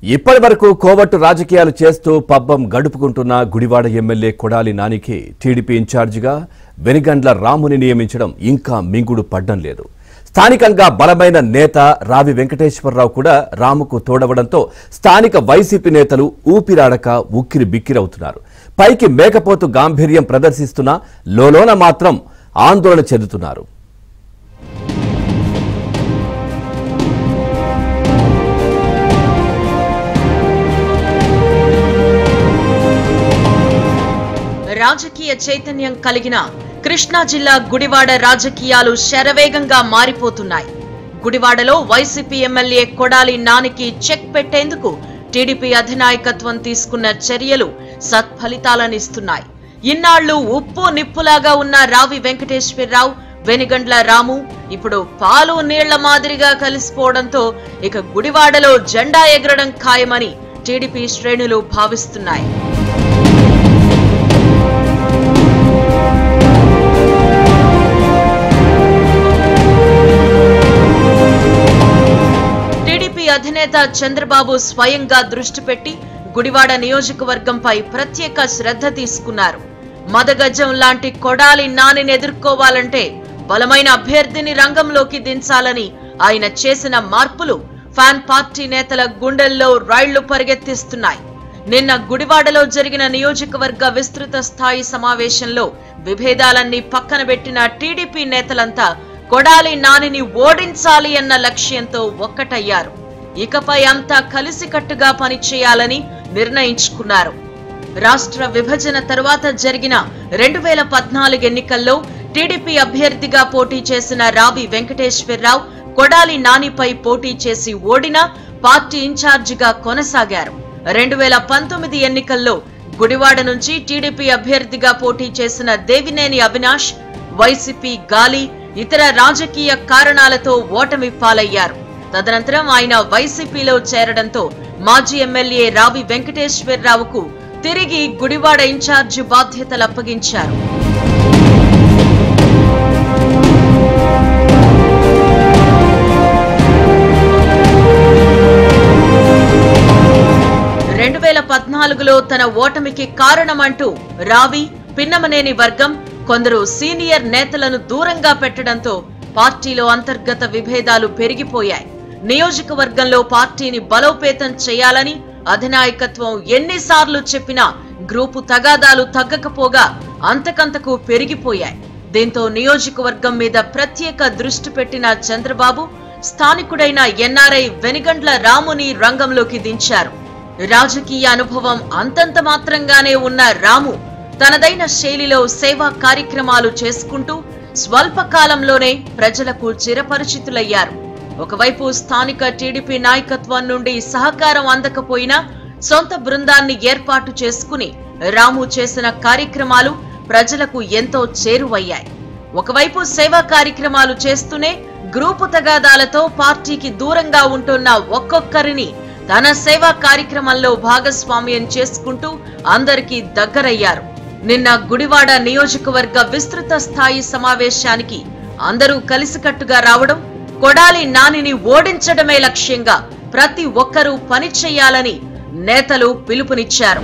ఇప్పటి వరకు కోవట్టు రాజకీయాలు చేస్తూ పబ్బం గడుపుకుంటున్న గుడివాడ ఎమ్మెల్యే కొడాలి నానికి టీడీపీ ఇన్ఛార్జిగా వెనిగండ్ల రాముని నియమించడం ఇంకా మింగుడు పడ్డం లేదు. స్థానికంగా బలమైన నేత రావి వెంకటేశ్వరరావు కూడా రాముకు తోడవడంతో స్థానిక వైసీపీ నేతలు ఊపిరాడక ఉక్కిరి బిక్కిరవుతున్నారు. పైకి మేకపోతు గాంభీర్యం ప్రదర్శిస్తున్నా లోలోన మాత్రం ఆందోళన చెందుతున్నారు. రాజకీయ చైతన్యం కలిగిన కృష్ణా జిల్లా గుడివాడ రాజకీయాలు శరవేగంగా మారిపోతున్నాయి. గుడివాడలో వైసీపీ ఎమ్మెల్యే కొడాలి నానికి చెక్ పెట్టేందుకు టీడీపీ అధినాయకత్వం తీసుకున్న చర్యలు సత్ఫలితాలనిస్తున్నాయి. ఇన్నాళ్లు ఉప్పు నిప్పులాగా ఉన్న రావి వెంకటేశ్వరరావు, వెనిగండ్ల రాము ఇప్పుడు పాలు నీళ్ల మాదిరిగా కలిసిపోవడంతో ఇక గుడివాడలో జెండా ఎగరడం ఖాయమని టీడీపీ శ్రేణులు భావిస్తున్నాయి. అధినేత చంద్రబాబు స్వయంగా దృష్టి పెట్టి గుడివాడ నియోజకవర్గంపై ప్రత్యేక శ్రద్ధ తీసుకున్నారు. మదగజం లాంటి కొడాలి నానిని ఎదుర్కోవాలంటే బలమైన అభ్యర్థిని రంగంలోకి దించాలని ఆయన చేసిన మార్పులు ఫ్యాన్ పార్టీ నేతల గుండెల్లో రైళ్లు పరిగెత్తిస్తున్నాయి. నిన్న గుడివాడలో జరిగిన నియోజకవర్గ విస్తృత స్థాయి సమావేశంలో విభేదాలన్నీ పక్కన పెట్టిన టీడీపీ నేతలంతా కొడాలి నానిని ఓడించాలి అన్న లక్ష్యంతో ఒక్కటయ్యారు. ఇకపై అంతా కలిసికట్టుగా పనిచేయాలని నిర్ణయించుకున్నారు. రాష్ట్ర విభజన తరువాత జరిగిన 2014 ఎన్నికల్లో టీడీపీ అభ్యర్థిగా పోటీ చేసిన రావి వెంకటేశ్వరరావు కొడాలి నానిపై పోటీ చేసి ఓడినా పార్టీ ఇన్ఛార్జిగా కొనసాగారు. 2019 ఎన్నికల్లో గుడివాడ నుంచి టీడీపీ అభ్యర్థిగా పోటీ చేసిన దేవినేని అవినాష్ వైసీపీ గాలి ఇతర రాజకీయ కారణాలతో ఓటమి పాలయ్యారు. తదనంతరం ఆయన వైసీపీలో చేరడంతో మాజీ ఎమ్మెల్యే రావి వెంకటేశ్వరరావుకు తిరిగి గుడివాడ ఇన్ఛార్జి బాధ్యతలు అప్పగించారు. లో తన ఓటమికి కారణమంటూ రావి, పిన్నమనేని వర్గం కొందరు సీనియర్ నేతలను దూరంగా పెట్టడంతో పార్టీలో అంతర్గత విభేదాలు పెరిగిపోయాయి. నియోజకవర్గంలో పార్టీని బలోపేతం చేయాలని అధినాయకత్వం ఎన్నిసార్లు చెప్పినా గ్రూపు తగాదాలు తగ్గకపోగా అంతకంతకు పెరిగిపోయాయి. దీంతో నియోజకవర్గం మీద ప్రత్యేక దృష్టి పెట్టిన చంద్రబాబు స్థానికుడైన ఎన్ఆర్ఐ వెనిగండ్ల రాముని రంగంలోకి దించారు. రాజకీయ అనుభవం అంతంత మాత్రంగానే ఉన్న రాము తనదైన శైలిలో సేవా కార్యక్రమాలు చేసుకుంటూ స్వల్పకాలంలోనే ప్రజలకు చిరపరిచితులయ్యారు. ఒకవైపు స్థానిక టీడీపీ నాయకత్వం నుండి సహకారం అందకపోయినా సొంత బృందాన్ని ఏర్పాటు చేసుకుని రాము చేసిన కార్యక్రమాలు ప్రజలకు ఎంతో చేరువయ్యాయి. ఒకవైపు సేవా కార్యక్రమాలు చేస్తూనే గ్రూపు తగాదాలతో పార్టీకి దూరంగా ఉంటున్న ఒక్కొక్కరిని తన సేవా కార్యక్రమంలో భాగస్వామ్యం చేసుకుంటూ అందరికీ దగ్గరయ్యారు. నిన్న గుడివాడ నియోజకవర్గ విస్తృత స్థాయి సమావేశానికి అందరూ కలిసికట్టుగా రావడం, కొడాలి నానిని ఓడించడమే లక్ష్యంగా ప్రతి ఒక్కరూ పనిచేయాలని నేతలు పిలుపునిచ్చారు.